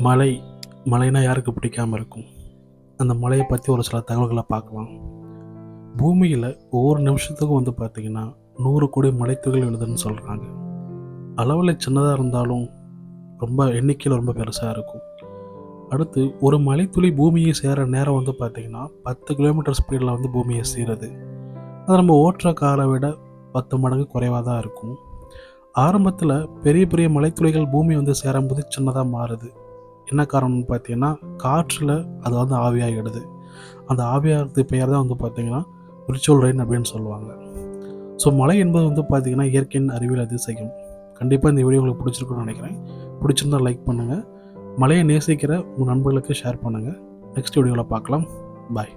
மலை மலைனா யாருக்கு பிடிக்காமல் இருக்கும். அந்த மலையை பற்றி ஒரு சில தகவல்களை பார்க்கலாம். பூமியில் ஒவ்வொரு நிமிஷத்துக்கும் பார்த்திங்கன்னா 100 கோடி மலைத்துகள் எழுதுன்னு சொல்கிறாங்க. அளவில் சின்னதாக இருந்தாலும் ரொம்ப எண்ணிக்கையில் ரொம்ப பெருசாக இருக்கும். அடுத்து ஒரு மலைத்துளி பூமியை சேர நேரம் பார்த்திங்கன்னா 10 கிலோமீட்டர் ஸ்பீடில் பூமியை சேருது. அது நம்ம ஓட்டுற காரை விட 10 மடங்கு குறைவாக தான் இருக்கும். ஆரம்பத்தில் பெரிய பெரிய மலைத்துளிகள் பூமி சேரும்போது சின்னதாக மாறுது. என்ன காரணம்னு பார்த்தீங்கன்னா, காற்றில் அது ஆவியாகிடுது. அந்த ஆவியாகிறது பெயர் தான் பார்த்தீங்கன்னா விர்ச்சுவல் ரெயின் அப்படின்னு சொல்லுவாங்க. ஸோ மழை என்பது பார்த்தீங்கன்னா இயற்கையின் அறிவியல் அதிசயம். கண்டிப்பாக இந்த வீடியோ உங்களுக்கு பிடிச்சிருக்குன்னு நினைக்கிறேன். பிடிச்சிருந்தா லைக் பண்ணுங்கள். மழையை நேசிக்கிற உங்கள் நண்பர்களுக்கு ஷேர் பண்ணுங்கள். நெக்ஸ்ட் வீடியோவில் பார்க்கலாம். பாய்.